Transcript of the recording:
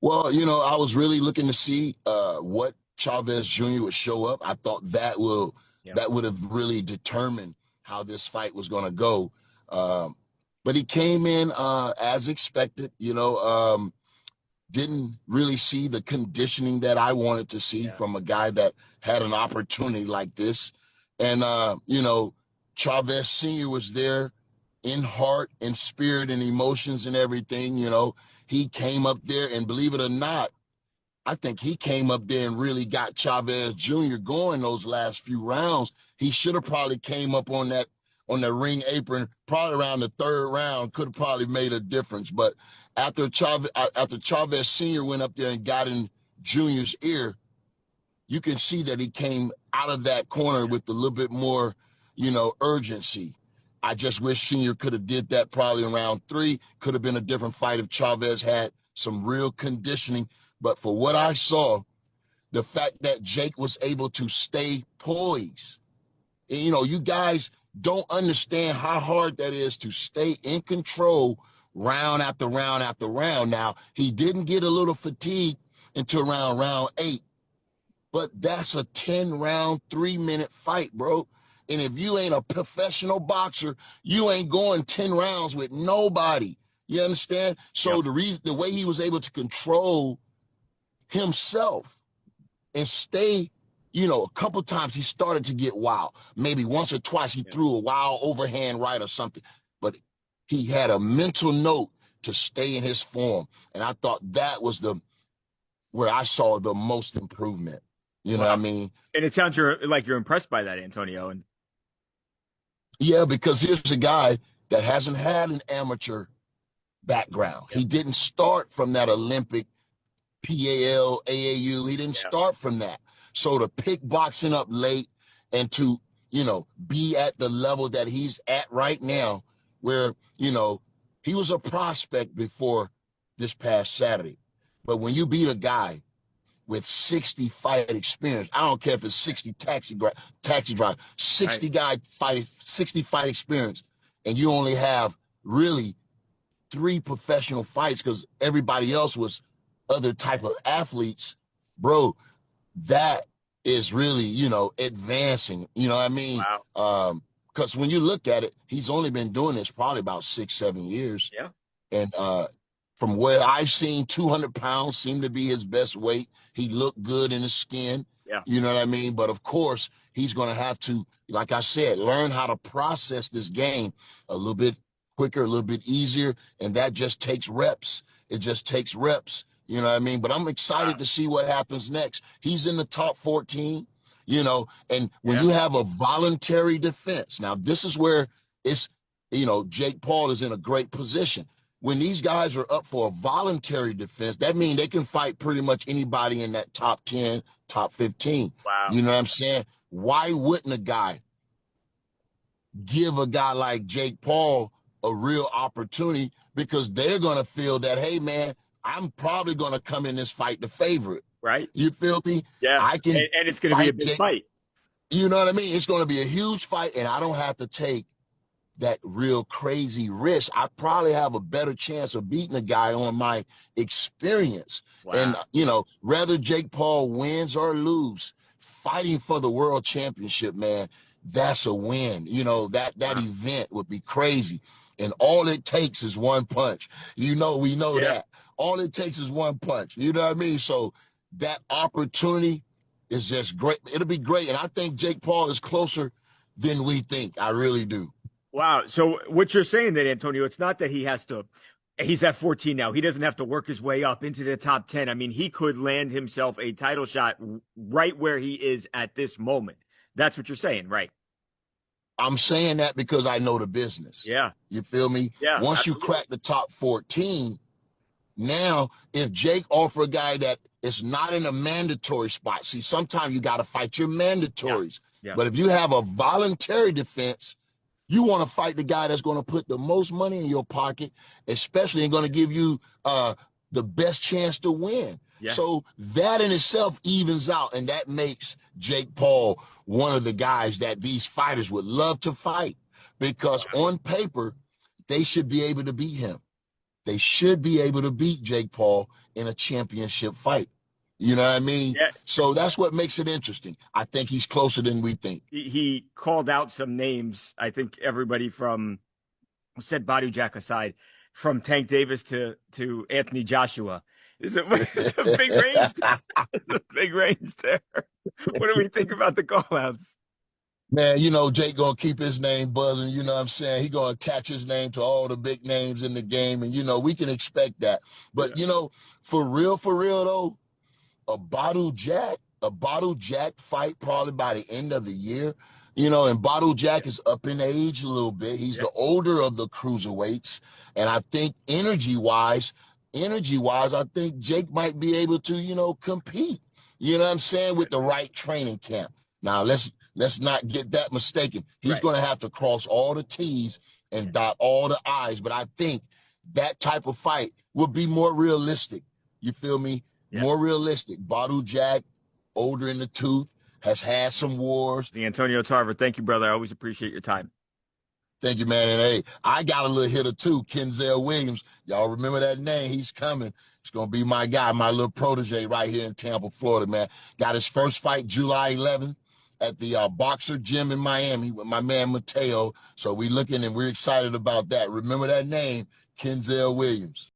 Well, I was really looking to see what Chavez Jr. would show up. I thought Yeah. that would have really determined how this fight was going to go. Um, but he came in as expected. Didn't really see the conditioning that I wanted to see Yeah. from a guy that had an opportunity like this. And Chavez Sr. was there in heart and spirit and emotions and everything. He came up there, and believe it or not, I think he came up there and really got Chavez Jr. going those last few rounds. He should have probably came up on the ring apron probably around the third round. Could have probably made a difference. But after Chavez Sr. went up there and got in Junior's ear, you can see that he came out of that corner with a little bit more, urgency. I just wish Senior could have did that probably in round three. Could have been a different fight if Chavez had some real conditioning. But for what I saw, the fact that Jake was able to stay poised, and, you guys don't understand how hard that is to stay in control round after round after round. Now, he didn't get a little fatigued until around round 8, but that's a 10-round, 3-minute fight, bro. And if you ain't a professional boxer, you ain't going 10 rounds with nobody. You understand? So Yep. the way he was able to control himself and stay, a couple times he started to get wild. Maybe once or twice he Yeah. threw a wild overhand right or something, but he had a mental note to stay in his form. And I thought that was where I saw the most improvement. You know what I Wow. mean? And it sounds you're impressed by that, Antonio. And Yeah, because here's a guy that hasn't had an amateur background. yeah, He didn't start from that Olympic PAL, AAU. He didn't yeah, start from that. So to pick boxing up late and to, be at the level that he's at right now, where, he was a prospect before this past Saturday. But when you beat a guy with 60 fight experience, I don't care if it's 60 taxi drive, right. 60 fight experience, and you only have really 3 professional fights because everybody else was other type of athletes, bro. That is really, advancing. You know what I mean? Wow. Because when you look at it, he's only been doing this probably about 6, 7 years, Yeah. and from where I've seen, 200 pounds seemed to be his best weight. He looked good in his skin. Yeah. You know what I mean? But of course, he's going to have to, like I said, learn how to process this game a little bit quicker, a little bit easier. And that just takes reps. It just takes reps. You know what I mean? But I'm excited Wow. to see what happens next. He's in the top 14, and when Yeah. you have a voluntary defense, now this is where it's, Jake Paul is in a great position. When these guys are up for a voluntary defense, that means they can fight pretty much anybody in that top 10, top 15. Wow. You know what I'm saying? Why wouldn't a guy give a guy like Jake Paul a real opportunity? Because they're going to feel that, hey, man, I'm probably going to come in this fight the favorite. Right. You feel me? Yeah. I can And it's going to be a fight big Jake. fight. You know what I mean? It's going to be a huge fight, and I don't have to take that real crazy risk. I probably have a better chance of beating a guy on my experience. And, Wow. whether Jake Paul wins or lose, fighting for the world championship, man, that's a win. That Wow. event would be crazy. And all it takes is one punch. We know Yeah. that. All it takes is one punch. You know what I mean? So that opportunity is just great. It'll be great. And I think Jake Paul is closer than we think. I really do. Wow. So what you're saying then, Antonio, it's not that he's at 14 now. He doesn't have to work his way up into the top 10. I mean, he could land himself a title shot right where he is at this moment. That's what you're saying, right? I'm saying that because I know the business. Yeah. You feel me? Yeah. Once you Absolutely. crack the top 14, now if Jake offer a guy that is not in a mandatory spot, see, sometimes you got to fight your Yeah. mandatories. Yeah. But if you have a voluntary defense, you want to fight the guy that's going to put the most money in your pocket, especially and going to give you the best chance to win. Yeah. So that in itself evens out, and that makes Jake Paul one of the guys that these fighters would love to fight because on paper, they should be able to beat him. they should be able to beat Jake Paul in a championship fight. You know what I mean? Yeah. So that's what makes it interesting. I think he's closer than we think. He called out some names. I think everybody from, set Badu Jack aside, from Tank Davis to Anthony Joshua. It's a big range. It's a big range there. What do we think about the call-outs? Man, you know, Jake gonna keep his name buzzing, you know what I'm saying? He gonna attach his name to all the big names in the game, and you know, we can expect that. But you know, for real though, a Bottle Jack fight probably by the end of the year. You know, and Bottle Jack is up in age a little bit. He's the older of the cruiserweights. And I think energy-wise, I think Jake might be able to, you know, compete. You know what I'm saying? With the right training camp. Now let's not get that mistaken. He's gonna have to cross all the T's and dot all the I's. But I think that type of fight would be more realistic. You feel me? More realistic. Bottle Jack, older in the tooth, has had some wars. Antonio Tarver, thank you, brother. I always appreciate your time. Thank you, man. And hey, I got a little hitter too, Kenzel Williams. Y'all remember that name? He's coming. It's going to be my guy, my little protege right here in Tampa, Florida, man. Got his first fight July 11th at the Boxer Gym in Miami with my man Mateo. So we looking and we're excited about that. Remember that name, Kenzel Williams.